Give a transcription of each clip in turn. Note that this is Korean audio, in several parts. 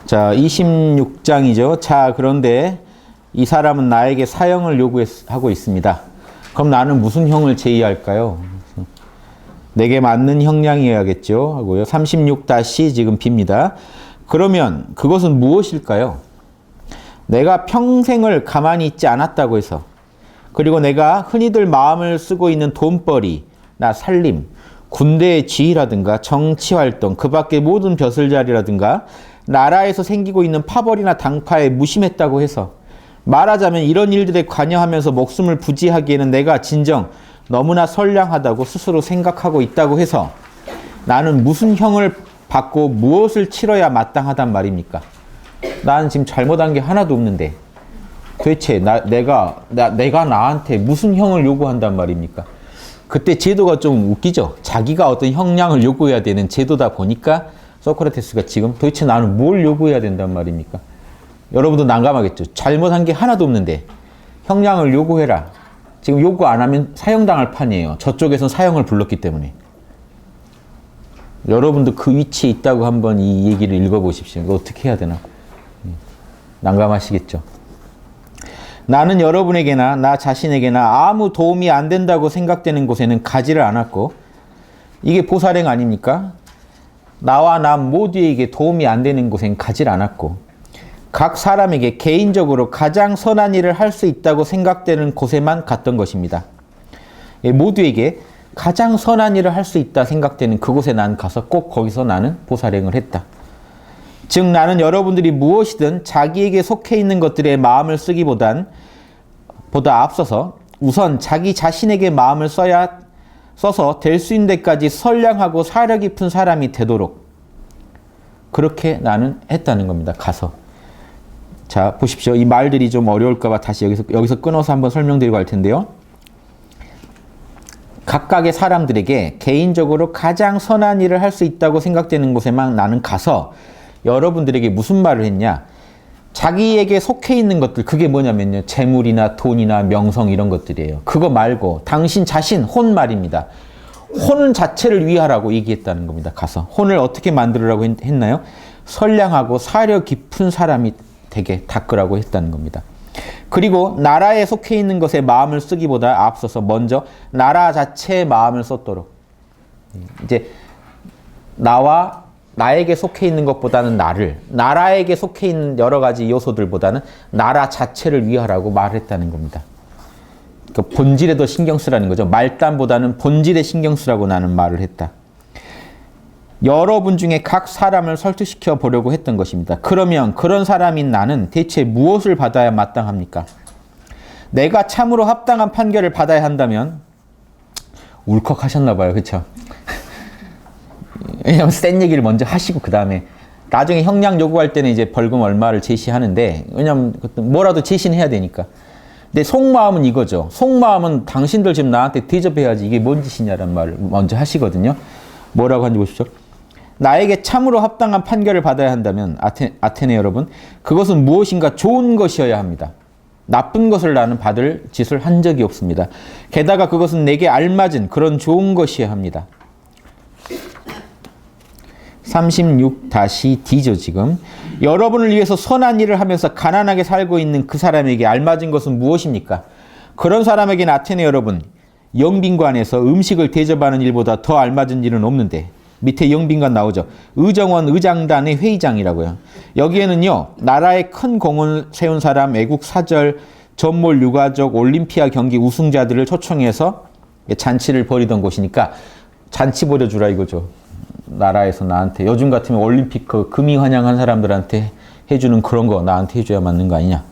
자, 26장이죠. 자, 그런데 이 사람은 나에게 사형을 요구하고 있습니다. 그럼 나는 무슨 형을 제의할까요? 내게 맞는 형량이어야겠죠. 하고요. 36- 지금 빕니다. 그러면 그것은 무엇일까요? 내가 평생을 가만히 있지 않았다고 해서, 그리고 내가 흔히들 마음을 쓰고 있는 돈벌이나 살림, 군대의 지휘라든가 정치활동, 그 밖의 모든 벼슬자리라든가 나라에서 생기고 있는 파벌이나 당파에 무심했다고 해서, 말하자면 이런 일들에 관여하면서 목숨을 부지하기에는 내가 진정 너무나 선량하다고 스스로 생각하고 있다고 해서 나는 무슨 형을 받고 무엇을 치러야 마땅하단 말입니까? 나는 지금 잘못한 게 하나도 없는데 도대체 내가 나한테 무슨 형을 요구한단 말입니까? 그때 제도가 좀 웃기죠. 자기가 어떤 형량을 요구해야 되는 제도다 보니까 소크라테스가 지금 도대체 나는 뭘 요구해야 된단 말입니까? 여러분도 난감하겠죠. 잘못한 게 하나도 없는데 형량을 요구해라. 지금 요구 안 하면 사형당할 판이에요. 저쪽에선 사형을 불렀기 때문에. 여러분도 그 위치에 있다고 한번 이 얘기를 읽어보십시오. 이거 어떻게 해야 되나? 난감하시겠죠. 나는 여러분에게나 나 자신에게나 아무 도움이 안 된다고 생각되는 곳에는 가지를 않았고, 이게 보살행 아닙니까? 나와 남 모두에게 도움이 안 되는 곳엔 가지를 않았고, 각 사람에게 개인적으로 가장 선한 일을 할 수 있다고 생각되는 곳에만 갔던 것입니다. 모두에게 가장 선한 일을 할 수 있다 생각되는 그곳에 난 가서 꼭 거기서 나는 보살행을 했다. 즉 나는 여러분들이 무엇이든 자기에게 속해 있는 것들에 마음을 쓰기보다 앞서서 우선 자기 자신에게 마음을 써서 될 수 있는 데까지 선량하고 사려 깊은 사람이 되도록 그렇게 나는 했다는 겁니다. 가서. 자, 보십시오. 이 말들이 좀 어려울까 봐 다시 여기서 끊어서 한번 설명드리고 할 텐데요. 각각의 사람들에게 개인적으로 가장 선한 일을 할 수 있다고 생각되는 곳에만 나는 가서 여러분들에게 무슨 말을 했냐? 자기에게 속해 있는 것들, 그게 뭐냐면요. 재물이나 돈이나 명성 이런 것들이에요. 그거 말고 당신 자신, 혼 말입니다. 혼 자체를 위하라고 얘기했다는 겁니다. 가서. 혼을 어떻게 만들으라고 했나요? 선량하고 사려 깊은 사람이 되게 닦으라고 했다는 겁니다. 그리고 나라에 속해 있는 것에 마음을 쓰기보다 앞서서 먼저 나라 자체에 마음을 썼도록. 이제 나에게 속해 있는 것보다는 나라에게 속해 있는 여러 가지 요소들보다는 나라 자체를 위하라고 말했다는 겁니다. 그러니까 본질에 더 신경 쓰라는 거죠. 말단보다는 본질에 신경 쓰라고 나는 말을 했다. 여러분 중에 각 사람을 설득시켜 보려고 했던 것입니다. 그러면 그런 사람인 나는 대체 무엇을 받아야 마땅합니까? 내가 참으로 합당한 판결을 받아야 한다면 울컥하셨나 봐요. 그렇죠? 왜냐하면 센 얘기를 먼저 하시고 그 다음에 나중에 형량 요구할 때는 이제 벌금 얼마를 제시하는데, 왜냐하면 뭐라도 제시는 해야 되니까. 근데 속마음은 이거죠. 속마음은 당신들 지금 나한테 대접해야지 이게 뭔 짓이냐라는 말을 먼저 하시거든요. 뭐라고 하는지 보십시오. 나에게 참으로 합당한 판결을 받아야 한다면 아테네 여러분, 그것은 무엇인가 좋은 것이어야 합니다. 나쁜 것을 나는 받을 짓을 한 적이 없습니다. 게다가 그것은 내게 알맞은 그런 좋은 것이어야 합니다. 36-D죠 지금. 여러분을 위해서 선한 일을 하면서 가난하게 살고 있는 그 사람에게 알맞은 것은 무엇입니까? 그런 사람에게는 아테네 여러분, 영빈관에서 음식을 대접하는 일보다 더 알맞은 일은 없는데, 밑에 영빈관 나오죠. 의정원 의장단의 회의장이라고요. 여기에는요, 나라에 큰 공을 세운 사람, 애국 사절, 전몰 유가족, 올림피아 경기 우승자들을 초청해서 잔치를 벌이던 곳이니까 잔치 벌여주라 이거죠. 나라에서 나한테 요즘 같으면 올림픽 그 금이 환영한 사람들한테 해주는 그런 거 나한테 해줘야 맞는 거 아니냐.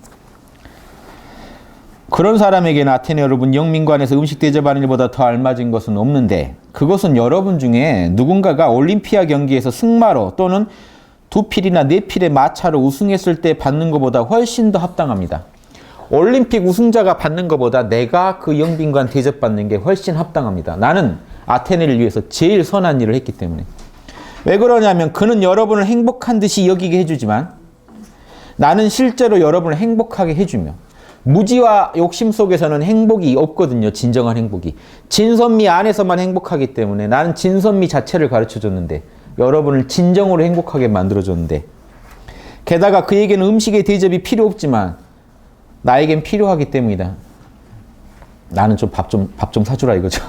그런 사람에게는 아테네 여러분, 영민관에서 음식 대접하는 일보다 더 알맞은 것은 없는데, 그것은 여러분 중에 누군가가 올림피아 경기에서 승마로 또는 2필이나 4필의 마차로 우승했을 때 받는 것보다 훨씬 더 합당합니다. 올림픽 우승자가 받는 것보다 내가 그 영빈관 대접받는 게 훨씬 합당합니다. 나는 아테네를 위해서 제일 선한 일을 했기 때문에. 왜 그러냐면 그는 여러분을 행복한 듯이 여기게 해주지만 나는 실제로 여러분을 행복하게 해주며, 무지와 욕심 속에서는 행복이 없거든요. 진정한 행복이. 진선미 안에서만 행복하기 때문에 나는 진선미 자체를 가르쳐줬는데 여러분을 진정으로 행복하게 만들어줬는데, 게다가 그에게는 음식의 대접이 필요 없지만 나에겐 필요하기 때문이다. 나는 좀 밥 좀 사주라 이거죠.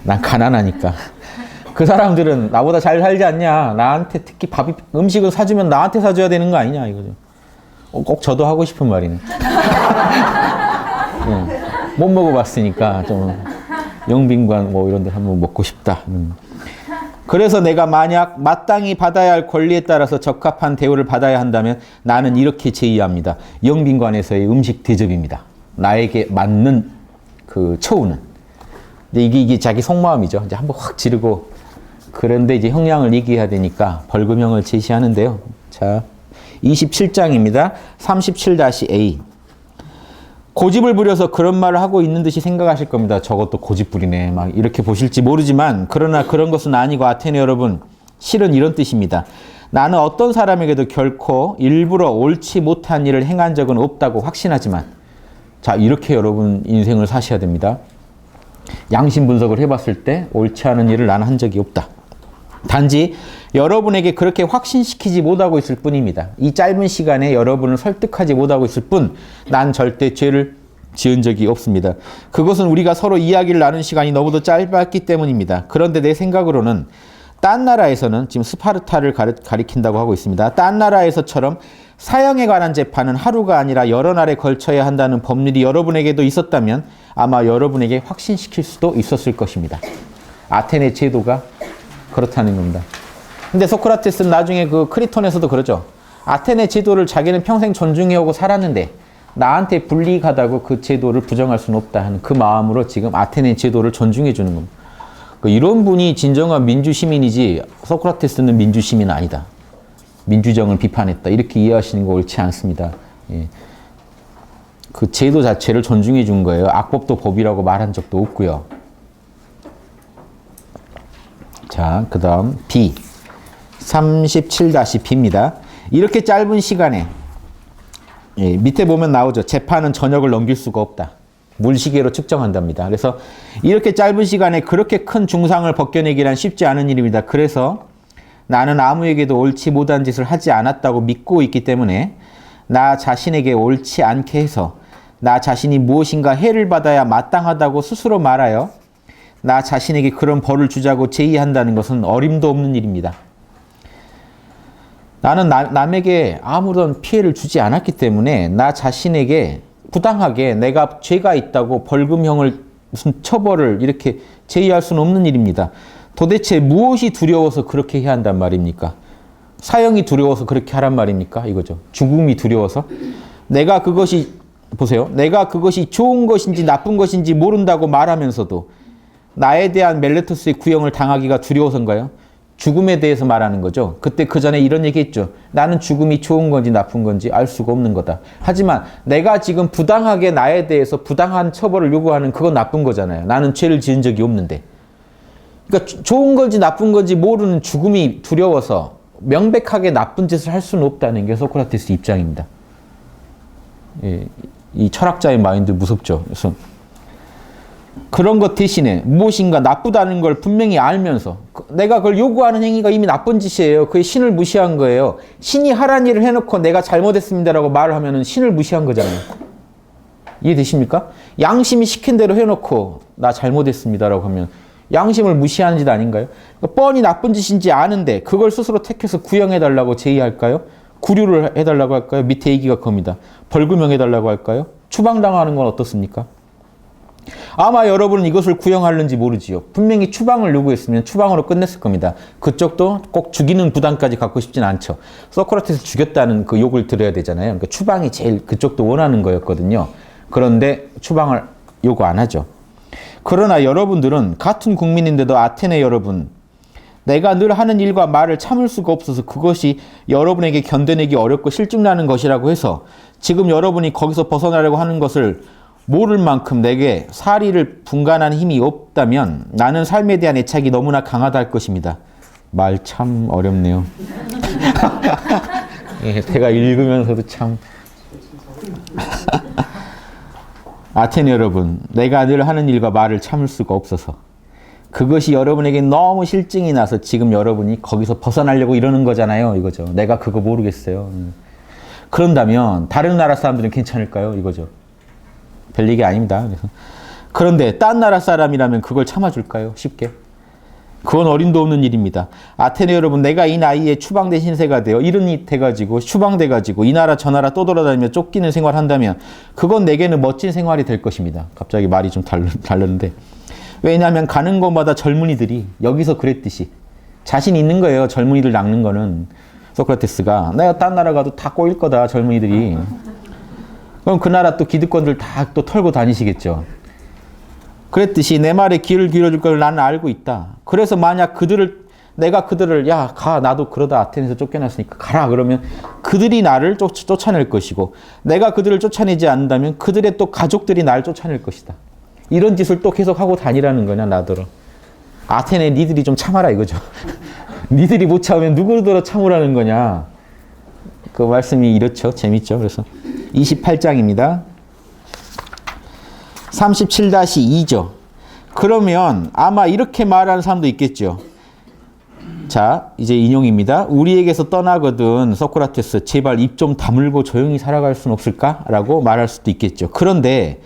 난 가난하니까. 그 사람들은 나보다 잘 살지 않냐. 나한테 특히 음식을 사주면 나한테 사줘야 되는 거 아니냐 이거죠. 꼭 저도 하고 싶은 말이네. 못 먹어봤으니까 좀 영빈관 뭐 이런 데 한번 먹고 싶다. 그래서 내가 만약 마땅히 받아야 할 권리에 따라서 적합한 대우를 받아야 한다면 나는 이렇게 제의합니다. 영빈관에서의 음식 대접입니다. 나에게 맞는 그 처우는. 근데 이게 자기 속마음이죠. 이제 한번 확 지르고, 그런데 이제 형량을 얘기해야 되니까 벌금형을 제시하는데요. 자, 27장입니다. 37-A. 고집을 부려서 그런 말을 하고 있는 듯이 생각하실 겁니다. 저것도 고집 부리네. 막 이렇게 보실지 모르지만, 그러나 그런 것은 아니고 아테네 여러분, 실은 이런 뜻입니다. 나는 어떤 사람에게도 결코 일부러 옳지 못한 일을 행한 적은 없다고 확신하지만, 자, 이렇게 여러분 인생을 사셔야 됩니다. 양심 분석을 해봤을 때 옳지 않은 일을 나는 한 적이 없다. 단지 여러분에게 그렇게 확신시키지 못하고 있을 뿐입니다. 이 짧은 시간에 여러분을 설득하지 못하고 있을 뿐, 난 절대 죄를 지은 적이 없습니다. 그것은 우리가 서로 이야기를 나눈 시간이 너무도 짧았기 때문입니다. 그런데 내 생각으로는 딴 나라에서는, 지금 스파르타를 가리킨다고 하고 있습니다. 딴 나라에서처럼 사형에 관한 재판은 하루가 아니라 여러 날에 걸쳐야 한다는 법률이 여러분에게도 있었다면 아마 여러분에게 확신시킬 수도 있었을 것입니다. 아테네 제도가 그렇다는 겁니다. 근데 소크라테스는 나중에 그 크리톤에서도 그러죠. 아테네 제도를 자기는 평생 존중해오고 살았는데 나한테 불리하다고 그 제도를 부정할 수는 없다 하는 그 마음으로 지금 아테네 제도를 존중해 주는 겁니다. 이런 분이 진정한 민주시민이지, 소크라테스는 민주시민 아니다. 민주정을 비판했다. 이렇게 이해하시는 거 옳지 않습니다. 예. 그 제도 자체를 존중해 준 거예요. 악법도 법이라고 말한 적도 없고요. 자, 그 다음 B. 37-B입니다. 이렇게 짧은 시간에, 예, 밑에 보면 나오죠. 재판은 저녁을 넘길 수가 없다. 물시계로 측정한답니다. 그래서 이렇게 짧은 시간에 그렇게 큰 중상을 벗겨내기란 쉽지 않은 일입니다. 그래서 나는 아무에게도 옳지 못한 짓을 하지 않았다고 믿고 있기 때문에 나 자신에게 옳지 않게 해서 나 자신이 무엇인가 해를 받아야 마땅하다고 스스로 말하여 나 자신에게 그런 벌을 주자고 제의한다는 것은 어림도 없는 일입니다. 나는 남에게 아무런 피해를 주지 않았기 때문에 나 자신에게 부당하게 내가 죄가 있다고 벌금형을, 무슨 처벌을 이렇게 제의할 수는 없는 일입니다. 도대체 무엇이 두려워서 그렇게 해야 한단 말입니까? 사형이 두려워서 그렇게 하란 말입니까? 이거죠. 죽음이 두려워서. 내가 그것이, 보세요. 내가 그것이 좋은 것인지 나쁜 것인지 모른다고 말하면서도 나에 대한 멜레토스의 구형을 당하기가 두려워서인가요? 죽음에 대해서 말하는 거죠. 그때 그 전에 이런 얘기 했죠. 나는 죽음이 좋은 건지 나쁜 건지 알 수가 없는 거다. 하지만 내가 지금 부당하게 나에 대해서 부당한 처벌을 요구하는 그건 나쁜 거잖아요. 나는 죄를 지은 적이 없는데. 그러니까 좋은 건지 나쁜 건지 모르는 죽음이 두려워서 명백하게 나쁜 짓을 할 수는 없다는 게 소크라테스 입장입니다. 예, 이 철학자의 마인드 무섭죠. 그래서 그런 것 대신에 무엇인가 나쁘다는 걸 분명히 알면서 내가 그걸 요구하는 행위가 이미 나쁜 짓이에요. 그게 신을 무시한 거예요. 신이 하라는 일을 해놓고 내가 잘못했습니다라고 말을 하면 신을 무시한 거잖아요. 이해되십니까? 양심이 시킨 대로 해놓고 나 잘못했습니다라고 하면 양심을 무시하는 짓 아닌가요? 그러니까 뻔히 나쁜 짓인지 아는데 그걸 스스로 택해서 구형해달라고 제의할까요? 구류를 해달라고 할까요? 밑에 얘기가 겁니다. 벌금형 해달라고 할까요? 추방당하는 건 어떻습니까? 아마 여러분은 이것을 구형하는지 모르지요. 분명히 추방을 요구했으면 추방으로 끝냈을 겁니다. 그쪽도 꼭 죽이는 부담까지 갖고 싶진 않죠. 소크라테스 죽였다는 그 욕을 들어야 되잖아요. 그러니까 추방이 제일 그쪽도 원하는 거였거든요. 그런데 추방을 요구 안 하죠. 그러나 여러분들은 같은 국민인데도 아테네 여러분, 내가 늘 하는 일과 말을 참을 수가 없어서 그것이 여러분에게 견뎌내기 어렵고 실증나는 것이라고 해서 지금 여러분이 거기서 벗어나려고 하는 것을 모를 만큼 내게 사리를 분간하는 힘이 없다면 나는 삶에 대한 애착이 너무나 강하다 할 것입니다. 말 참 어렵네요. 예, 제가 읽으면서도 참. 아테네 여러분, 내가 늘 하는 일과 말을 참을 수가 없어서 그것이 여러분에게 너무 실증이 나서 지금 여러분이 거기서 벗어나려고 이러는 거잖아요. 이거죠. 내가 그거 모르겠어요. 그런다면 다른 나라 사람들은 괜찮을까요? 이거죠. 별 얘기 아닙니다. 그런데 딴 나라 사람이라면 그걸 참아줄까요? 쉽게? 그건 어림도 없는 일입니다. 아테네 여러분, 내가 이 나이에 추방된 신세가 되어 이런 일 돼가지고 추방돼가지고 이 나라 저 나라 또 돌아다니며 쫓기는 생활한다면 그건 내게는 멋진 생활이 될 것입니다. 갑자기 말이 좀 다르는데, 왜냐하면 가는 곳마다 젊은이들이 여기서 그랬듯이 자신 있는 거예요. 젊은이들 낚는 거는. 소크라테스가 내가 딴 나라 가도 다 꼬일 거다 젊은이들이. 그럼 그 나라 또 기득권들 다 또 털고 다니시겠죠. 그랬듯이 내 말에 귀를 기울여줄 걸 나는 알고 있다. 그래서 만약 내가 그들을 야 가 나도 그러다 아테네에서 쫓겨났으니까 가라 그러면 그들이 나를 쫓아낼 것이고, 내가 그들을 쫓아내지 않는다면 그들의 또 가족들이 나를 쫓아낼 것이다. 이런 짓을 또 계속 하고 다니라는 거냐 나더러. 아테네 니들이 좀 참아라 이거죠. 니들이 못 참으면 누구더러 참으라는 거냐. 그 말씀이 이렇죠. 재밌죠. 그래서 28장입니다. 37-2죠. 그러면 아마 이렇게 말하는 사람도 있겠죠. 자, 이제 인용입니다. 우리에게서 떠나거든 소크라테스 제발 입 좀 다물고 조용히 살아갈 수는 없을까? 라고 말할 수도 있겠죠. 그런데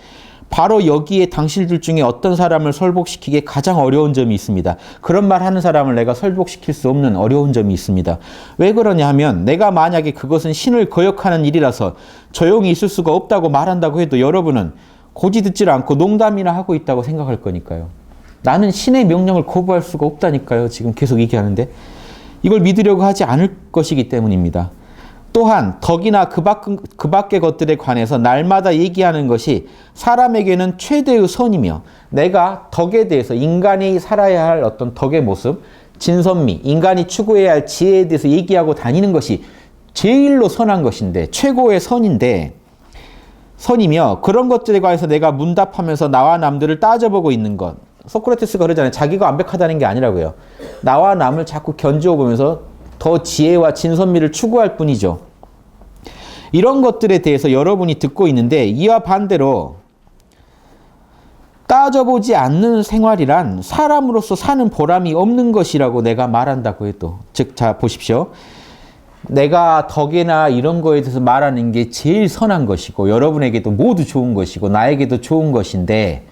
바로 여기에 당신들 중에 어떤 사람을 설복시키기에 가장 어려운 점이 있습니다. 그런 말 하는 사람을 내가 설복시킬 수 없는 어려운 점이 있습니다. 왜 그러냐 하면 내가 만약에 그것은 신을 거역하는 일이라서 조용히 있을 수가 없다고 말한다고 해도 여러분은 고지 듣질 않고 농담이나 하고 있다고 생각할 거니까요. 나는 신의 명령을 거부할 수가 없다니까요. 지금 계속 얘기하는데 이걸 믿으려고 하지 않을 것이기 때문입니다. 또한 덕이나 그 밖의 것들에 관해서 날마다 얘기하는 것이 사람에게는 최대의 선이며, 내가 덕에 대해서 인간이 살아야 할 어떤 덕의 모습, 진선미, 인간이 추구해야 할 지혜에 대해서 얘기하고 다니는 것이 제일로 선한 것인데, 최고의 선이며 그런 것들에 관해서 내가 문답하면서 나와 남들을 따져보고 있는 것. 소크라테스가 그러잖아요. 자기가 완벽하다는 게 아니라고요. 나와 남을 자꾸 견주어보면서 더 지혜와 진선미를 추구할 뿐이죠. 이런 것들에 대해서 여러분이 듣고 있는데, 이와 반대로 따져보지 않는 생활이란 사람으로서 사는 보람이 없는 것이라고 내가 말한다고 해도, 즉, 자 보십시오. 내가 덕이나 이런 거에 대해서 말하는 게 제일 선한 것이고 여러분에게도 모두 좋은 것이고 나에게도 좋은 것인데,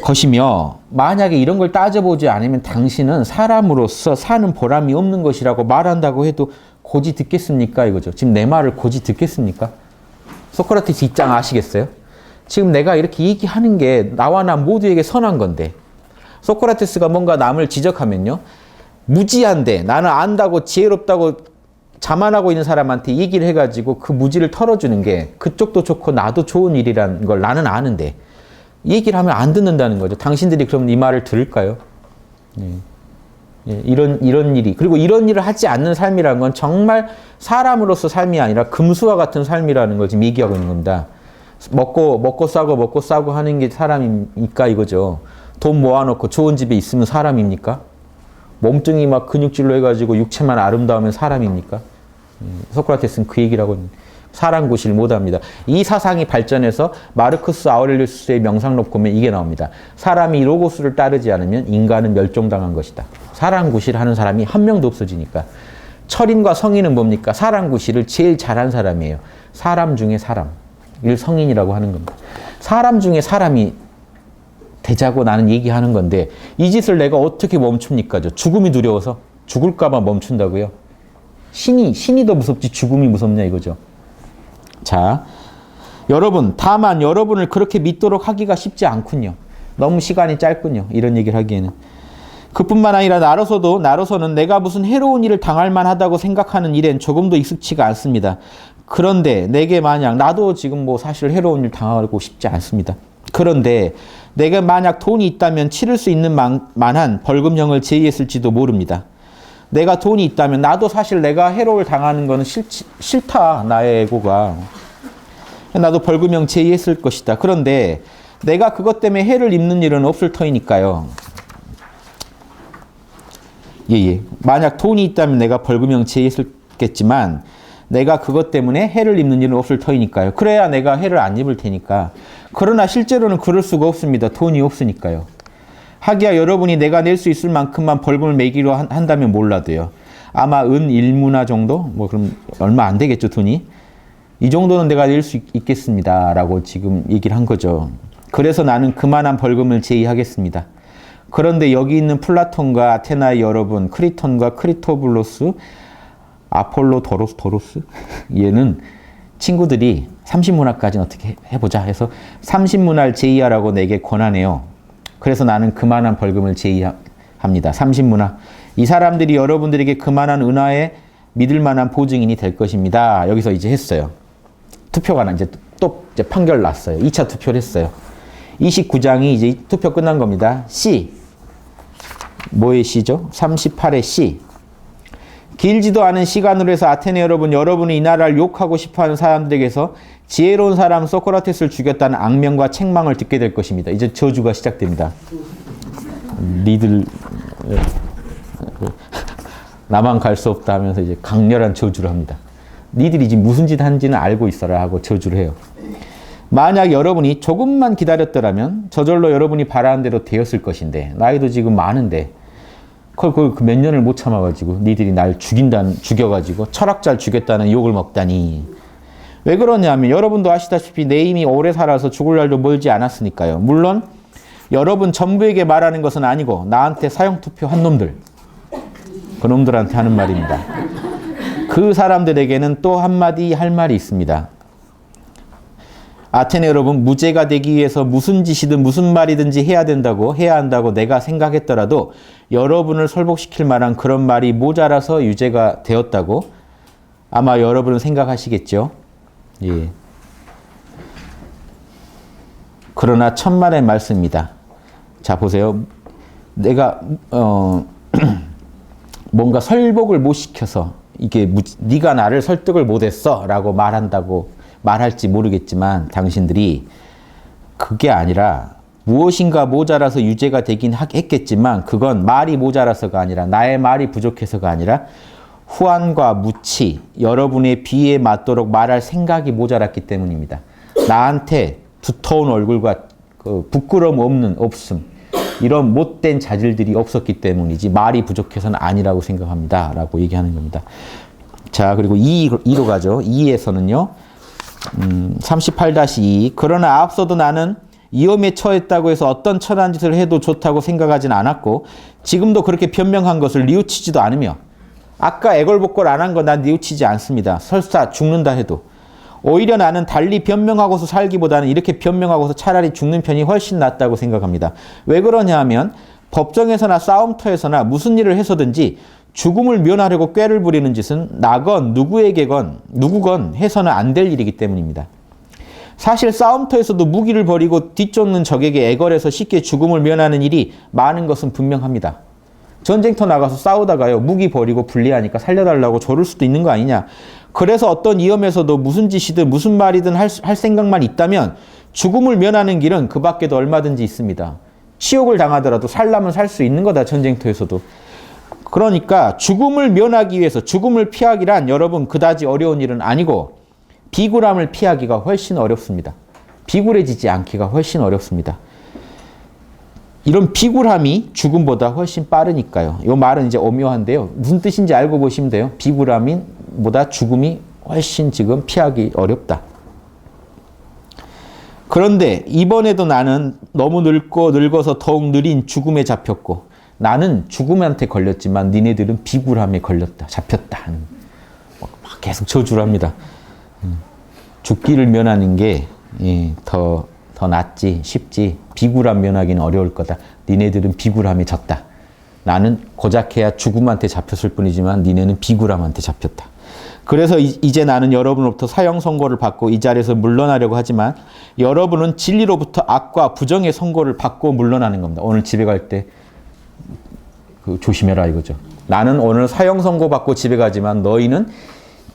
것이며 만약에 이런 걸 따져보지 않으면 당신은 사람으로서 사는 보람이 없는 것이라고 말한다고 해도 고지 듣겠습니까? 이거죠. 지금 내 말을 고지 듣겠습니까? 소크라테스 입장 아시겠어요? 지금 내가 이렇게 얘기하는 게 나와 남 모두에게 선한 건데, 소크라테스가 뭔가 남을 지적하면요, 무지한데 나는 안다고 지혜롭다고 자만하고 있는 사람한테 얘기를 해가지고 그 무지를 털어주는 게 그쪽도 좋고 나도 좋은 일이라는 걸 나는 아는데 얘기를 하면 안 듣는다는 거죠. 당신들이 그럼 이 말을 들을까요? 이런 일이, 그리고 이런 일을 하지 않는 삶이라는 건 정말 사람으로서 삶이 아니라 금수와 같은 삶이라는 걸 지금 얘기하고 있는 겁니다. 먹고 싸고 하는 게 사람입니까? 이거죠. 돈 모아놓고 좋은 집에 있으면 사람입니까? 몸뚱이 막 근육질로 해가지고 육체만 아름다우면 사람입니까? 소크라테스는 그 얘기를 하고 있는, 사람 구실 못합니다. 이 사상이 발전해서 마르크스 아우렐리우스의 명상록 보면 이게 나옵니다. 사람이 로고스를 따르지 않으면 인간은 멸종당한 것이다. 사람 구실하는 사람이 한 명도 없어지니까. 철인과 성인은 뭡니까? 사람 구실을 제일 잘한 사람이에요. 사람 중에 사람. 이걸 성인이라고 하는 겁니다. 사람 중에 사람이 되자고 나는 얘기하는 건데, 이 짓을 내가 어떻게 멈춥니까? 죽음이 두려워서? 죽을까 봐 멈춘다고요? 신이 더 무섭지 죽음이 무섭냐 이거죠. 자, 여러분, 다만 여러분을 그렇게 믿도록 하기가 쉽지 않군요. 너무 시간이 짧군요. 이런 얘기를 하기에는. 그뿐만 아니라 나로서는 내가 무슨 해로운 일을 당할 만하다고 생각하는 일엔 조금도 익숙치가 않습니다. 그런데 내게 만약, 나도 지금 뭐 사실 해로운 일 당하고 싶지 않습니다. 그런데 내가 만약 돈이 있다면 치를 수 있는 만한 벌금형을 제의했을지도 모릅니다. 내가 돈이 있다면, 나도 사실 내가 해로울 당하는 거는 싫다, 나의 에고가. 나도 벌금형 제의했을 것이다. 그런데 내가 그것 때문에 해를 입는 일은 없을 터이니까요. 만약 돈이 있다면 내가 벌금형 제의했겠지만 내가 그것 때문에 해를 입는 일은 없을 터이니까요. 그래야 내가 해를 안 입을 테니까. 그러나 실제로는 그럴 수가 없습니다. 돈이 없으니까요. 하기야 여러분이 내가 낼 수 있을 만큼만 벌금을 매기로 한다면 몰라도요. 아마 은 1문화 정도? 뭐 그럼 얼마 안 되겠죠, 돈이? 이 정도는 내가 낼 수 있겠습니다. 라고 지금 얘기를 한 거죠. 그래서 나는 그만한 벌금을 제의하겠습니다. 그런데 여기 있는 플라톤과 아테나의 여러분, 크리톤과 크리토블로스, 아폴로 도로스? 얘는 친구들이 30문화까지는 어떻게 해보자 해서 30문화를 제의하라고 내게 권하네요. 그래서 나는 그만한 벌금을 제의합니다. 30문화. 이 사람들이 여러분들에게 그만한 은하에 믿을 만한 보증인이 될 것입니다. 여기서 이제 했어요. 투표가 이제 또 이제 판결 났어요. 2차 투표를 했어요. 29장이 이제 투표 끝난 겁니다. C. 뭐의 C죠? 38의 C. 길지도 않은 시간으로 해서 아테네 여러분이 이 나라를 욕하고 싶어하는 사람들에게서 지혜로운 사람 소크라테스를 죽였다는 악명과 책망을 듣게 될 것입니다. 이제 저주가 시작됩니다. 니들 나만 갈 수 없다 하면서 이제 강렬한 저주를 합니다. 니들이 지금 무슨 짓 한지는 알고 있어라 하고 저주를 해요. 만약 여러분이 조금만 기다렸더라면 저절로 여러분이 바라는 대로 되었을 것인데 나이도 지금 많은데 그 몇 년을 못 참아가지고 니들이 날 죽여가지고 철학자를 죽였다는 욕을 먹다니. 왜 그러냐면 여러분도 아시다시피 내 이미 오래 살아서 죽을 날도 멀지 않았으니까요. 물론 여러분 전부에게 말하는 것은 아니고 나한테 사형투표 한 놈들, 그 놈들한테 하는 말입니다. 그 사람들에게는 또 한마디 할 말이 있습니다. 아테네 여러분, 무죄가 되기 위해서 무슨 짓이든 무슨 말이든지 해야 한다고 내가 생각했더라도 여러분을 설복시킬 만한 그런 말이 모자라서 유죄가 되었다고 아마 여러분은 생각하시겠죠. 예. 그러나 천만의 말씀입니다. 자, 보세요. 내가 뭔가 설복을 못 시켜서 이게 네가 나를 설득을 못했어 라고 말할지 모르겠지만 당신들이 그게 아니라 무엇인가 모자라서 유죄가 되긴 했겠지만 그건 말이 모자라서가 아니라 나의 말이 부족해서가 아니라 후한과 무치, 여러분의 비에 맞도록 말할 생각이 모자랐기 때문입니다. 나한테 두터운 얼굴과 그 부끄러움 없음, 이런 못된 자질들이 없었기 때문이지 말이 부족해서는 아니라고 생각합니다. 라고 얘기하는 겁니다. 자, 그리고 2로 가죠. 2에서는요. 38-2 그러나 앞서도 나는 위험에 처했다고 해서 어떤 천한 짓을 해도 좋다고 생각하진 않았고 지금도 그렇게 변명한 것을 뉘우치지도 않으며 아까 애걸복걸 안 한 거 난 뉘우치지 않습니다. 설사 죽는다 해도 오히려 나는 달리 변명하고서 살기보다는 이렇게 변명하고서 차라리 죽는 편이 훨씬 낫다고 생각합니다. 왜 그러냐 하면 법정에서나 싸움터에서나 무슨 일을 해서든지 죽음을 면하려고 꾀를 부리는 짓은 나건 누구건 해서는 안 될 일이기 때문입니다. 사실 싸움터에서도 무기를 버리고 뒤쫓는 적에게 애걸해서 쉽게 죽음을 면하는 일이 많은 것은 분명합니다. 전쟁터 나가서 싸우다가요 무기 버리고 불리하니까 살려달라고 조를 수도 있는 거 아니냐. 그래서 어떤 위험에서도 무슨 짓이든 무슨 말이든 할 생각만 있다면 죽음을 면하는 길은 그 밖에도 얼마든지 있습니다. 치욕을 당하더라도 살려면 살 수 있는 거다. 전쟁터에서도. 그러니까 죽음을 면하기 위해서 죽음을 피하기란 여러분 그다지 어려운 일은 아니고 비굴함을 피하기가 훨씬 어렵습니다. 비굴해지지 않기가 훨씬 어렵습니다. 이런 비굴함이 죽음보다 훨씬 빠르니까요. 이 말은 이제 오묘한데요. 무슨 뜻인지 알고 보시면 돼요. 비굴함보다 죽음이 훨씬 지금 피하기 어렵다. 그런데 이번에도 나는 너무 늙어서 더욱 느린 죽음에 잡혔고 나는 죽음한테 걸렸지만 니네들은 비굴함에 잡혔다. 막 계속 저주를 합니다. 죽기를 면하는 게 더 낫지, 쉽지. 비굴함 면하기는 어려울 거다. 니네들은 비굴함에 졌다. 나는 고작해야 죽음한테 잡혔을 뿐이지만 니네는 비굴함한테 잡혔다. 그래서 이제 나는 여러분으로부터 사형 선고를 받고 이 자리에서 물러나려고 하지만 여러분은 진리로부터 악과 부정의 선고를 받고 물러나는 겁니다. 오늘 집에 갈 때 조심해라 이거죠. 나는 오늘 사형 선고 받고 집에 가지만 너희는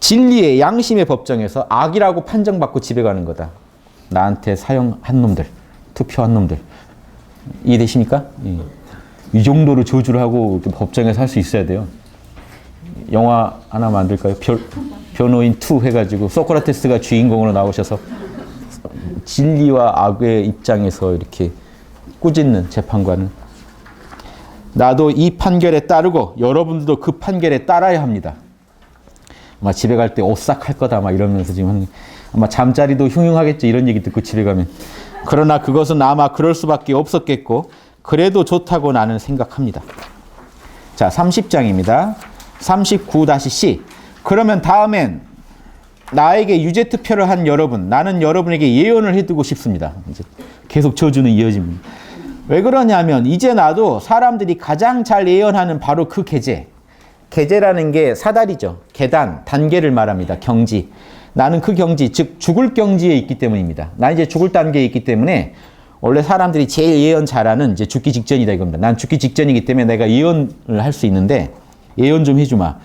진리의 양심의 법정에서 악이라고 판정받고 집에 가는 거다. 나한테 사형한 놈들, 투표한 놈들. 이해되십니까? 예. 이 정도로 저주를 하고 법정에서 할 수 있어야 돼요. 영화 하나 만들까요? 변호인 2 해가지고 소크라테스가 주인공으로 나오셔서 진리와 악의 입장에서 이렇게 꾸짖는 재판관은 나도 이 판결에 따르고 여러분들도 그 판결에 따라야 합니다. 아마 집에 갈 때 오싹할 거다 막 이러면서 지금 아마 잠자리도 흉흉하겠죠. 이런 얘기 듣고 집에 가면. 그러나 그것은 아마 그럴 수밖에 없었겠고 그래도 좋다고 나는 생각합니다. 자, 30장입니다. 39-C. 그러면 다음엔 나에게 유죄 투표를 한 여러분, 나는 여러분에게 예언을 해두고 싶습니다. 이제 계속 저주는 이어집니다. 왜 그러냐면 이제 나도 사람들이 가장 잘 예언하는 바로 그 계제. 계제라는 게 사다리죠. 계단, 단계를 말합니다. 경지. 나는 그 경지, 즉 죽을 경지에 있기 때문입니다. 난 이제 죽을 단계에 있기 때문에 원래 사람들이 제일 예언 잘하는 이제 죽기 직전이다 이겁니다. 난 죽기 직전이기 때문에 내가 예언을 할 수 있는데 예언 좀 해주마.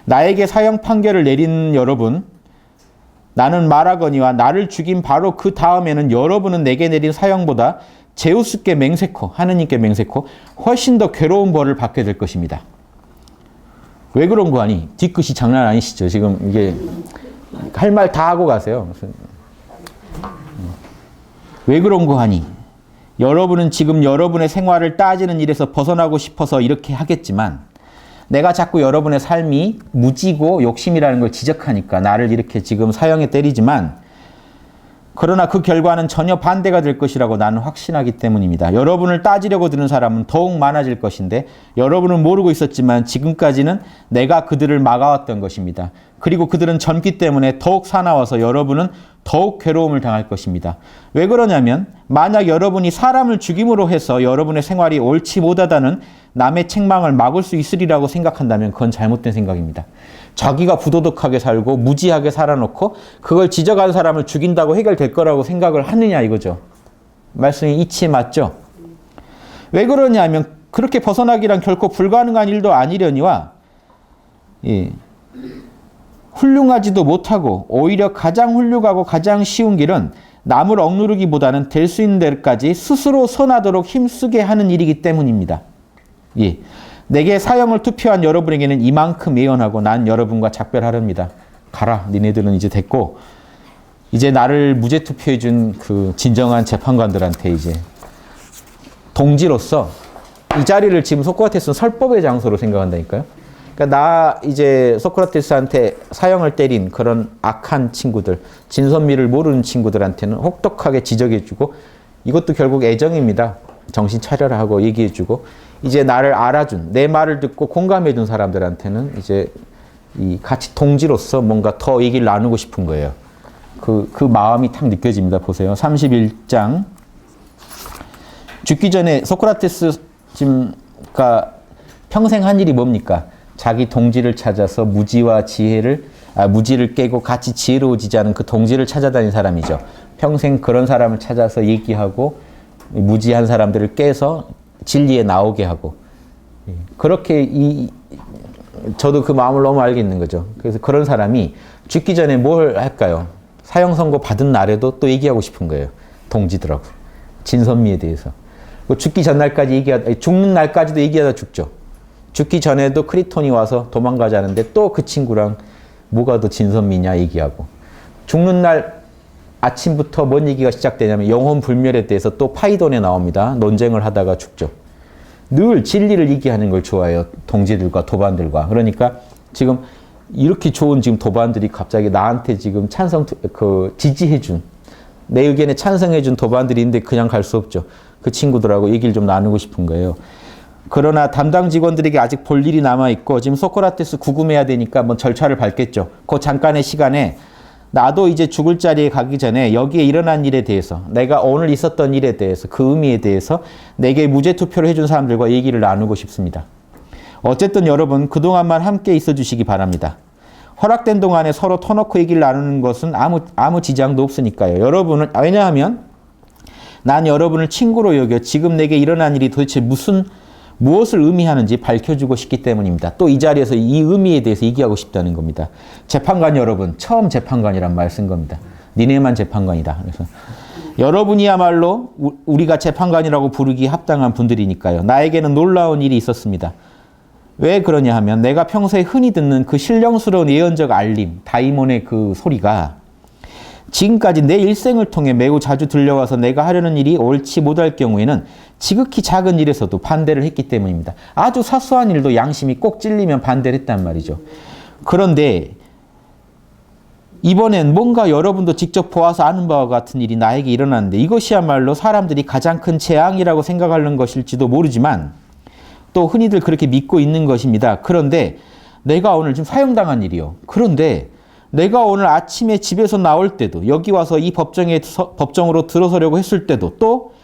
나에게 사형 판결을 내린 여러분, 나는 말하거니와 나를 죽인 바로 그 다음에는 여러분은 내게 내린 사형보다 제우스께 맹세코, 하느님께 맹세코 훨씬 더 괴로운 벌을 받게 될 것입니다. 왜 그런 거 아니? 뒤끝이 장난 아니시죠? 지금 이게 할 말 다 하고 가세요. 왜 그런 거 하니? 여러분은 지금 여러분의 생활을 따지는 일에서 벗어나고 싶어서 이렇게 하겠지만 내가 자꾸 여러분의 삶이 무지고 욕심이라는 걸 지적하니까 나를 이렇게 지금 사형에 때리지만 그러나 그 결과는 전혀 반대가 될 것이라고 나는 확신하기 때문입니다. 여러분을 따지려고 드는 사람은 더욱 많아질 것인데 여러분은 모르고 있었지만 지금까지는 내가 그들을 막아왔던 것입니다. 그리고 그들은 젊기 때문에 더욱 사나워서 여러분은 더욱 괴로움을 당할 것입니다. 왜 그러냐면 만약 여러분이 사람을 죽임으로 해서 여러분의 생활이 옳지 못하다는 남의 책망을 막을 수 있으리라고 생각한다면 그건 잘못된 생각입니다. 자기가 부도덕하게 살고 무지하게 살아놓고 그걸 지적한 사람을 죽인다고 해결될 거라고 생각을 하느냐 이거죠. 말씀이 이치 맞죠? 왜 그러냐면 그렇게 벗어나기란 결코 불가능한 일도 아니려니와 훌륭하지도 못하고 오히려 가장 훌륭하고 가장 쉬운 길은 남을 억누르기보다는 될 수 있는 데까지 스스로 선하도록 힘쓰게 하는 일이기 때문입니다. 예. 내게 사형을 투표한 여러분에게는 이만큼 예언하고 난 여러분과 작별하렵니다. 가라. 니네들은 이제 됐고 이제 나를 무죄 투표해 준 그 진정한 재판관들한테 이제 동지로서 이 자리를 지금 소크라테스는 설법의 장소로 생각한다니까요. 그러니까 나 이제 소크라테스한테 사형을 때린 그런 악한 친구들, 진선미를 모르는 친구들한테는 혹독하게 지적해주고 이것도 결국 애정입니다. 정신 차려라 하고 얘기해주고 이제 나를 알아준, 내 말을 듣고 공감해준 사람들한테는 이제 이 같이 동지로서 뭔가 더 얘기를 나누고 싶은 거예요. 그 마음이 탁 느껴집니다. 보세요. 31장. 죽기 전에 소크라테스 지금가 평생 한 일이 뭡니까? 자기 동지를 찾아서 무지와 무지를 깨고 같이 지혜로워지자는 그 동지를 찾아다닌 사람이죠. 평생 그런 사람을 찾아서 얘기하고 무지한 사람들을 깨서 진리에 나오게 하고 그렇게 저도 그 마음을 너무 알겠는 거죠. 그래서 그런 사람이 죽기 전에 뭘 할까요? 사형 선고 받은 날에도 또 얘기하고 싶은 거예요. 동지들하고 진선미에 대해서. 죽기 전날까지 죽는 날까지도 얘기하다 죽죠. 죽기 전에도 크리톤이 와서 도망가자는데 또 그 친구랑 뭐가 더 진선미냐 얘기하고 죽는 날 아침부터 뭔 얘기가 시작되냐면 영혼 불멸에 대해서 또 파이돈에 나옵니다. 논쟁을 하다가 죽죠. 늘 진리를 얘기하는 걸 좋아해요. 동지들과 도반들과. 그러니까 지금 이렇게 좋은 지금 도반들이 갑자기 나한테 지금 지지해준 내 의견에 찬성해준 도반들이 있는데 그냥 갈 수 없죠. 그 친구들하고 얘기를 좀 나누고 싶은 거예요. 그러나 담당 직원들에게 아직 볼 일이 남아있고 지금 소크라테스 구금해야 되니까 뭐 절차를 밟겠죠. 그 잠깐의 시간에 나도 이제 죽을 자리에 가기 전에 여기에 일어난 일에 대해서 내가 오늘 있었던 일에 대해서 그 의미에 대해서 내게 무죄 투표를 해준 사람들과 얘기를 나누고 싶습니다. 어쨌든 여러분 그동안만 함께 있어 주시기 바랍니다. 허락된 동안에 서로 터놓고 얘기를 나누는 것은 아무 지장도 없으니까요. 여러분은 왜냐하면 난 여러분을 친구로 여겨 지금 내게 일어난 일이 도대체 무엇을 의미하는지 밝혀주고 싶기 때문입니다. 또 이 자리에서 이 의미에 대해서 얘기하고 싶다는 겁니다. 재판관 여러분, 처음 재판관이란 말 쓴 겁니다. 니네만 재판관이다. 그래서 여러분이야말로 우리가 재판관이라고 부르기 합당한 분들이니까요. 나에게는 놀라운 일이 있었습니다. 왜 그러냐 하면 내가 평소에 흔히 듣는 그 신령스러운 예언적 알림, 다이몬의 그 소리가 지금까지 내 일생을 통해 매우 자주 들려와서 내가 하려는 일이 옳지 못할 경우에는 지극히 작은 일에서도 반대를 했기 때문입니다. 아주 사소한 일도 양심이 꼭 찔리면 반대를 했단 말이죠. 그런데 이번엔 뭔가 여러분도 직접 보아서 아는 바와 같은 일이 나에게 일어났는데 이것이야말로 사람들이 가장 큰 재앙이라고 생각하는 것일지도 모르지만 또 흔히들 그렇게 믿고 있는 것입니다. 그런데 내가 오늘 지금 사형당한 일이요. 그런데 내가 오늘 아침에 집에서 나올 때도 여기 와서 이 법정으로 들어서려고 했을 때도 또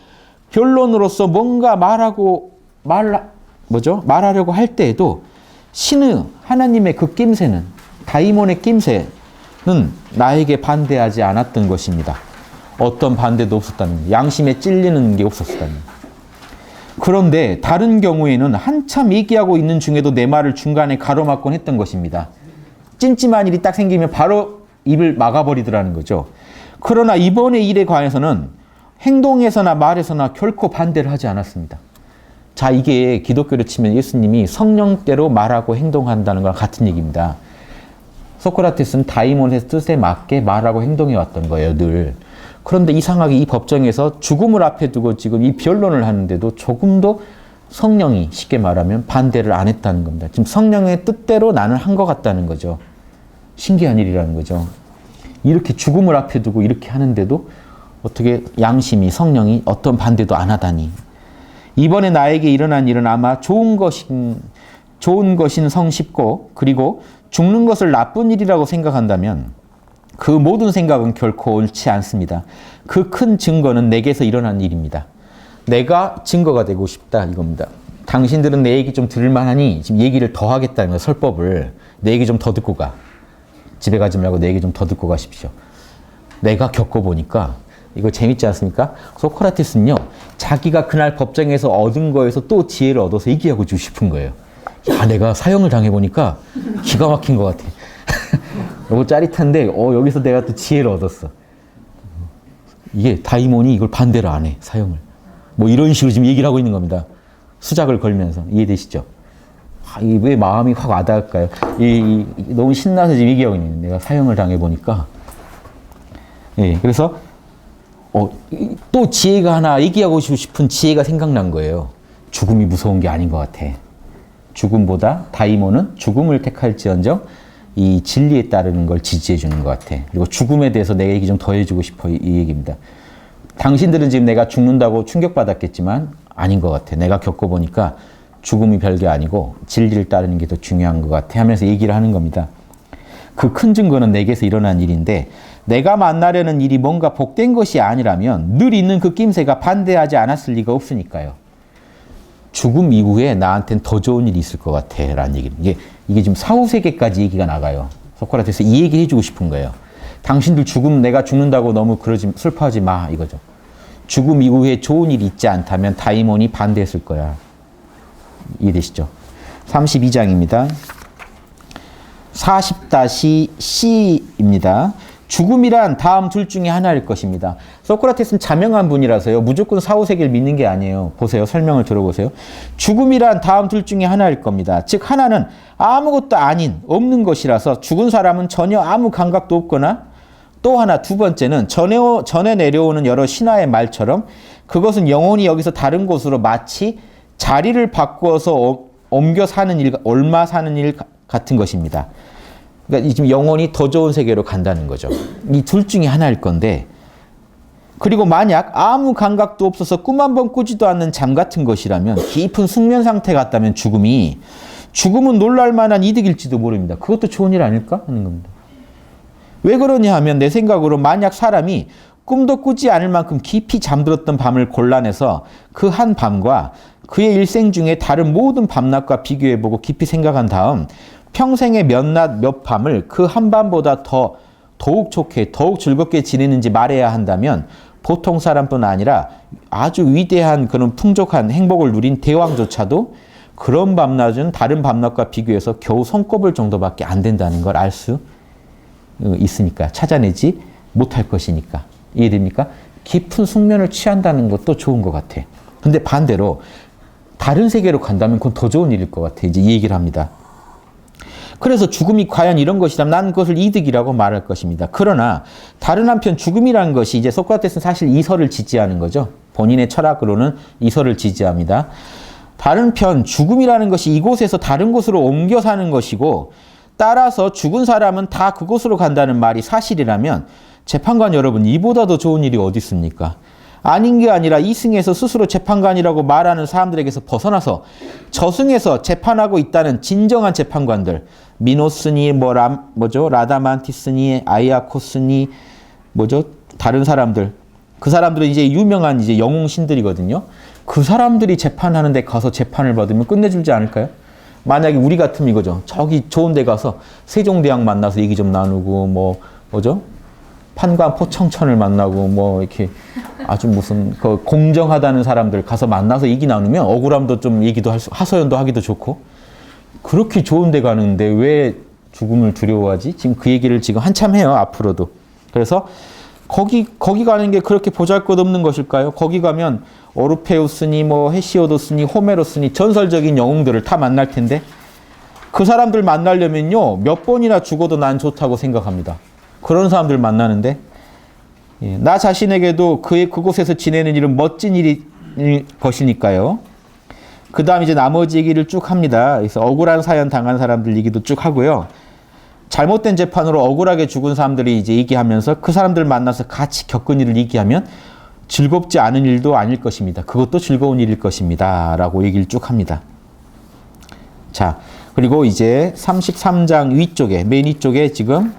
변론으로서 뭔가 말하려고 할 때에도 신의 하나님의 그 낌새는 다이몬의 낌새는 나에게 반대하지 않았던 것입니다. 어떤 반대도 없었다는 양심에 찔리는 게 없었다는. 그런데 다른 경우에는 한참 얘기하고 있는 중에도 내 말을 중간에 가로막곤 했던 것입니다. 찜찜한 일이 딱 생기면 바로 입을 막아버리더라는 거죠. 그러나 이번의 일에 관해서는 행동에서나 말에서나 결코 반대를 하지 않았습니다. 자, 이게 기독교로 치면 예수님이 성령대로 말하고 행동한다는 거랑 같은 얘기입니다. 소크라테스는 다이몬의 뜻에 맞게 말하고 행동해 왔던 거예요, 늘. 그런데 이상하게 이 법정에서 죽음을 앞에 두고 지금 이 변론을 하는데도 조금도 성령이 쉽게 말하면 반대를 안 했다는 겁니다. 지금 성령의 뜻대로 나는 한 것 같다는 거죠. 신기한 일이라는 거죠. 이렇게 죽음을 앞에 두고 이렇게 하는데도 어떻게 양심이 성령이 어떤 반대도 안 하다니. 이번에 나에게 일어난 일은 아마 좋은 것인 성쉽고 그리고 죽는 것을 나쁜 일이라고 생각한다면 그 모든 생각은 결코 옳지 않습니다. 그 큰 증거는 내게서 일어난 일입니다. 내가 증거가 되고 싶다 이겁니다. 당신들은 내 얘기 좀 들을만하니 지금 얘기를 더 하겠다는 거예요. 설법을. 내 얘기 좀 더 듣고 가. 집에 가지 말고 내 얘기 좀 더 듣고 가십시오. 내가 겪어보니까 이거 재밌지 않습니까? 소크라테스는요. 자기가 그날 법정에서 얻은 거에서 또 지혜를 얻어서 얘기하고 주고 싶은 거예요. 야, 내가 사형을 당해보니까 기가 막힌 것 같아. 이거 짜릿한데 여기서 내가 또 지혜를 얻었어. 이게 다이몬이 이걸 반대를 안 해. 사형을. 뭐 이런 식으로 지금 얘기를 하고 있는 겁니다. 수작을 걸면서. 이해되시죠? 왜 마음이 확 와닿을까요? 너무 신나서 지금 얘기하고 있는 내가 사형을 당해보니까. 예, 그래서 또 지혜가 하나 얘기하고 싶은 지혜가 생각난 거예요. 죽음이 무서운 게 아닌 것 같아. 죽음보다 다이몬은 죽음을 택할지언정 이 진리에 따르는 걸 지지해 주는 것 같아. 그리고 죽음에 대해서 내 얘기 좀 더 해주고 싶어 이 얘기입니다. 당신들은 지금 내가 죽는다고 충격받았겠지만 아닌 것 같아. 내가 겪어보니까 죽음이 별게 아니고 진리를 따르는 게 더 중요한 것 같아 하면서 얘기를 하는 겁니다. 그 큰 증거는 내게서 일어난 일인데 내가 만나려는 일이 뭔가 복된 것이 아니라면 늘 있는 그 낌새가 반대하지 않았을 리가 없으니까요. 죽음 이후에 나한테는 더 좋은 일이 있을 것 같아 라는 얘기를. 이게 지금 사후세계까지 얘기가 나가요. 소크라테스 이 얘기 해주고 싶은 거예요. 당신들 내가 죽는다고 너무 슬퍼하지 마 이거죠. 죽음 이후에 좋은 일이 있지 않다면 다이몬이 반대했을 거야. 이해되시죠? 32장입니다. 40-C입니다. 죽음이란 다음 둘 중에 하나일 것입니다. 소크라테스는 자명한 분이라서요. 무조건 사후세계를 믿는 게 아니에요. 보세요. 설명을 들어보세요. 죽음이란 다음 둘 중에 하나일 겁니다. 즉 하나는 아무것도 없는 것이라서 죽은 사람은 전혀 아무 감각도 없거나 또 하나 두 번째는 전에 내려오는 여러 신화의 말처럼 그것은 영혼이 여기서 다른 곳으로 마치 자리를 바꾸어서 옮겨 사는 일, 옮아 사는 일 같은 것입니다. 그러니까 지금 영혼이 더 좋은 세계로 간다는 거죠. 이 둘 중에 하나일 건데 그리고 만약 아무 감각도 없어서 꿈 한 번 꾸지도 않는 잠 같은 것이라면 깊은 숙면 상태 같다면 죽음은 놀랄만한 이득일지도 모릅니다. 그것도 좋은 일 아닐까 하는 겁니다. 왜 그러냐 하면 내 생각으로 만약 사람이 꿈도 꾸지 않을 만큼 깊이 잠들었던 밤을 골라내서 그 한 밤과 그의 일생 중에 다른 모든 밤낮과 비교해보고 깊이 생각한 다음 평생의 몇 낮 몇 밤을 그 한 밤보다 더욱 좋게 더욱 즐겁게 지내는지 말해야 한다면 보통 사람뿐 아니라 아주 위대한 그런 풍족한 행복을 누린 대왕조차도 그런 밤낮은 다른 밤낮과 비교해서 겨우 손꼽을 정도밖에 안 된다는 걸 알 수 있으니까 찾아내지 못할 것이니까. 이해됩니까? 깊은 숙면을 취한다는 것도 좋은 것 같아. 근데 반대로 다른 세계로 간다면 그건 더 좋은 일일 것 같아. 이제 이 얘기를 합니다. 그래서 죽음이 과연 이런 것이라면 나는 그것을 이득이라고 말할 것입니다. 그러나 다른 한편 죽음이라는 것이 이제 소크라테스는 사실 이설을 지지하는 거죠. 본인의 철학으로는 이설을 지지합니다. 다른 편 죽음이라는 것이 이곳에서 다른 곳으로 옮겨 사는 것이고 따라서 죽은 사람은 다 그곳으로 간다는 말이 사실이라면 재판관 여러분, 이보다 더 좋은 일이 어디 있습니까? 아닌 게 아니라 이승에서 스스로 재판관이라고 말하는 사람들에게서 벗어나서 저승에서 재판하고 있다는 진정한 재판관들, 미노스니 라다만티스니 아이아코스니 다른 사람들, 그 사람들은 이제 유명한 이제 영웅 신들이거든요. 그 사람들이 재판하는 데 가서 재판을 받으면 끝내주지 않을까요? 만약에 우리 같으면 이거죠. 저기 좋은 데 가서 세종대왕 만나서 얘기 좀 나누고 판관 포청천을 만나고 이렇게 아주 무슨 그 공정하다는 사람들 가서 만나서 얘기 나누면 억울함도 좀 얘기도 하소연도 하기도 좋고, 그렇게 좋은 데 가는데 왜 죽음을 두려워하지? 지금 그 얘기를 지금 한참 해요, 앞으로도. 그래서 거기 가는 게 그렇게 보잘것없는 것일까요? 거기 가면 오르페우스니 헤시오도스니 호메로스니 전설적인 영웅들을 다 만날 텐데, 그 사람들 만나려면요 몇 번이나 죽어도 난 좋다고 생각합니다. 그런 사람들 만나는데, 나 자신에게도 그곳에서 지내는 일은 멋진 일일 것이니까요. 그 다음 이제 나머지 얘기를 쭉 합니다. 그래서 억울한 사연 당한 사람들 얘기도 쭉 하고요. 잘못된 재판으로 억울하게 죽은 사람들이 이제 얘기하면서 그 사람들 만나서 같이 겪은 일을 얘기하면 즐겁지 않은 일도 아닐 것입니다. 그것도 즐거운 일일 것입니다. 라고 얘기를 쭉 합니다. 자, 그리고 이제 33장 위쪽에, 맨 위쪽에 지금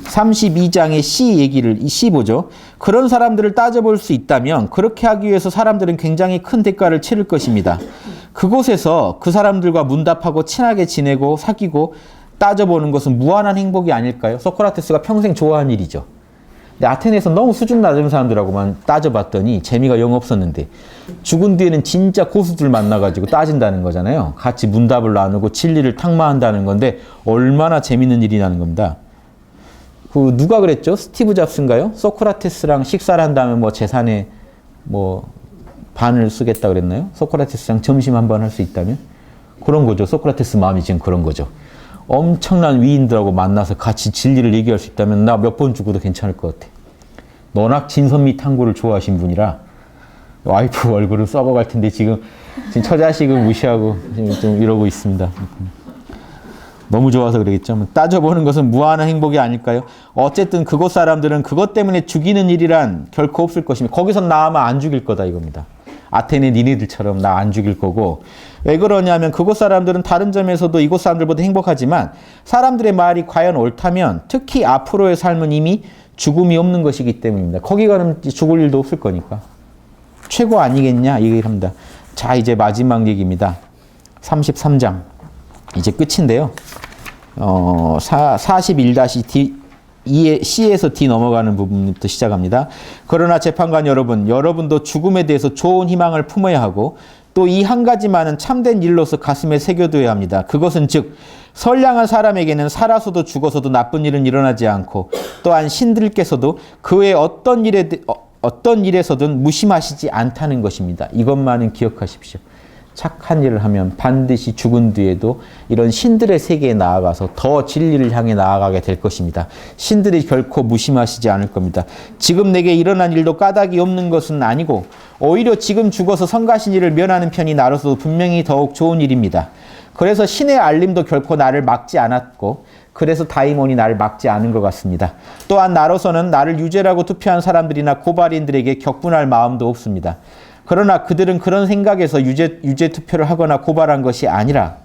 32장의 C 보죠. 그런 사람들을 따져볼 수 있다면 그렇게 하기 위해서 사람들은 굉장히 큰 대가를 치를 것입니다. 그곳에서 그 사람들과 문답하고 친하게 지내고 사귀고 따져보는 것은 무한한 행복이 아닐까요? 소크라테스가 평생 좋아한 일이죠. 근데 아테네에서 너무 수준 낮은 사람들하고만 따져봤더니 재미가 영 없었는데, 죽은 뒤에는 진짜 고수들 만나가지고 따진다는 거잖아요. 같이 문답을 나누고 진리를 탁마한다는 건데 얼마나 재밌는 일이라는 겁니다. 누가 그랬죠? 스티브 잡스인가요? 소크라테스랑 식사를 한다면 재산의 반을 쓰겠다 그랬나요? 소크라테스랑 점심 한번 할 수 있다면? 그런 거죠. 소크라테스 마음이 지금 그런 거죠. 엄청난 위인들하고 만나서 같이 진리를 얘기할 수 있다면 나 몇 번 죽어도 괜찮을 것 같아. 워낙 진선미 탐구를 좋아하신 분이라 와이프 얼굴을 써먹을 텐데 지금 처자식을 무시하고 좀 이러고 있습니다. 너무 좋아서 그러겠죠. 따져보는 것은 무한한 행복이 아닐까요? 어쨌든 그곳 사람들은 그것 때문에 죽이는 일이란 결코 없을 것입니다. 거기서 나아만 안 죽일 거다 이겁니다. 아테네 니네들처럼 나 안 죽일 거고. 왜 그러냐면 그곳 사람들은 다른 점에서도 이곳 사람들보다 행복하지만 사람들의 말이 과연 옳다면 특히 앞으로의 삶은 이미 죽음이 없는 것이기 때문입니다. 거기 가면 죽을 일도 없을 거니까. 최고 아니겠냐 이 얘기를 합니다. 자, 이제 마지막 얘기입니다. 33장. 이제 끝인데요. 41-D C에서 D 넘어가는 부분부터 시작합니다. 그러나 재판관 여러분, 여러분도 죽음에 대해서 좋은 희망을 품어야 하고 또 이 한 가지만은 참된 일로서 가슴에 새겨둬야 합니다. 그것은 즉 선량한 사람에게는 살아서도 죽어서도 나쁜 일은 일어나지 않고 또한 신들께서도 그 외 어떤 일에서든 무심하시지 않다는 것입니다. 이것만은 기억하십시오. 착한 일을 하면 반드시 죽은 뒤에도 이런 신들의 세계에 나아가서 더 진리를 향해 나아가게 될 것입니다. 신들이 결코 무심하시지 않을 겁니다. 지금 내게 일어난 일도 까닭이 없는 것은 아니고 오히려 지금 죽어서 성가신 일을 면하는 편이 나로서도 분명히 더욱 좋은 일입니다. 그래서 신의 알림도 결코 나를 막지 않았고 그래서 다이몬이 나를 막지 않은 것 같습니다. 또한 나로서는 나를 유죄라고 투표한 사람들이나 고발인들에게 격분할 마음도 없습니다. 그러나 그들은 그런 생각에서 유죄 투표를 하거나 고발한 것이 아니라,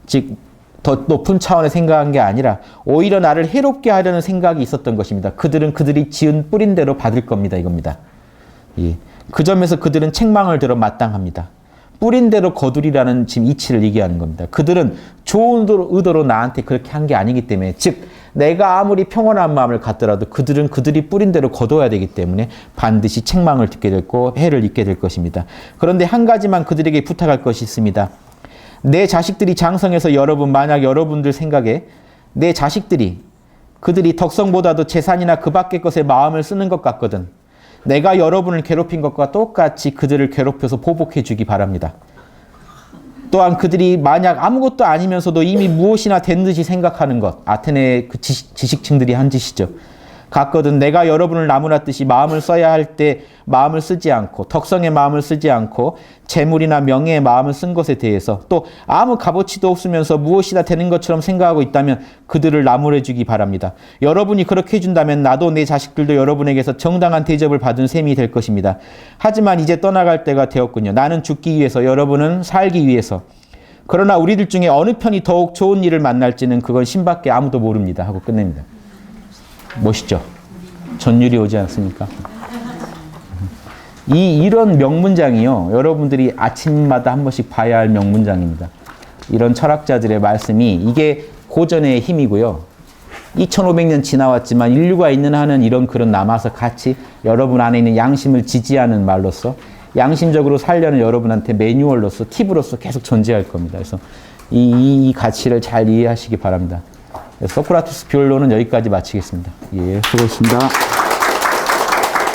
즉 더 높은 차원의 생각한 게 아니라 오히려 나를 해롭게 하려는 생각이 있었던 것입니다. 그들은 그들이 지은 뿌린 대로 받을 겁니다. 이겁니다. 예. 그 점에서 그들은 책망을 들어 마땅합니다. 뿌린 대로 거두리라는 지금 이치를 얘기하는 겁니다. 그들은 좋은 의도로 나한테 그렇게 한 게 아니기 때문에, 즉 내가 아무리 평온한 마음을 갖더라도 그들은 그들이 뿌린 대로 거둬야 되기 때문에 반드시 책망을 듣게 되고 해를 입게 될 것입니다. 그런데 한 가지만 그들에게 부탁할 것이 있습니다. 내 자식들이 장성해서 만약 여러분들 생각에 내 자식들이 그들이 덕성보다도 재산이나 그 밖의 것에 마음을 쓰는 것 같거든. 내가 여러분을 괴롭힌 것과 똑같이 그들을 괴롭혀서 보복해 주기 바랍니다. 또한 그들이 만약 아무것도 아니면서도 이미 무엇이나 된 듯이 생각하는 것. 아테네 그 지식층들이 한 짓이죠. 같거든 내가 여러분을 나무랐듯이 마음을 써야 할 때 마음을 쓰지 않고 덕성의 마음을 쓰지 않고 재물이나 명예의 마음을 쓴 것에 대해서 또 아무 값어치도 없으면서 무엇이나 되는 것처럼 생각하고 있다면 그들을 나무래 주기 바랍니다. 여러분이 그렇게 해준다면 나도 내 자식들도 여러분에게서 정당한 대접을 받은 셈이 될 것입니다. 하지만 이제 떠나갈 때가 되었군요. 나는 죽기 위해서 여러분은 살기 위해서. 그러나 우리들 중에 어느 편이 더욱 좋은 일을 만날지는 그건 신밖에 아무도 모릅니다 하고 끝냅니다. 멋있죠? 전율이 오지 않습니까? 이런 명문장이요. 여러분들이 아침마다 한 번씩 봐야 할 명문장입니다. 이런 철학자들의 말씀이 이게 고전의 힘이고요. 2500년 지나왔지만 인류가 있는 한은 이런 글은 남아서 같이 여러분 안에 있는 양심을 지지하는 말로서 양심적으로 살려는 여러분한테 매뉴얼로서 팁으로서 계속 존재할 겁니다. 그래서 이 가치를 잘 이해하시기 바랍니다. 소크라테스 변론은 여기까지 마치겠습니다. 예, 수고했습니다.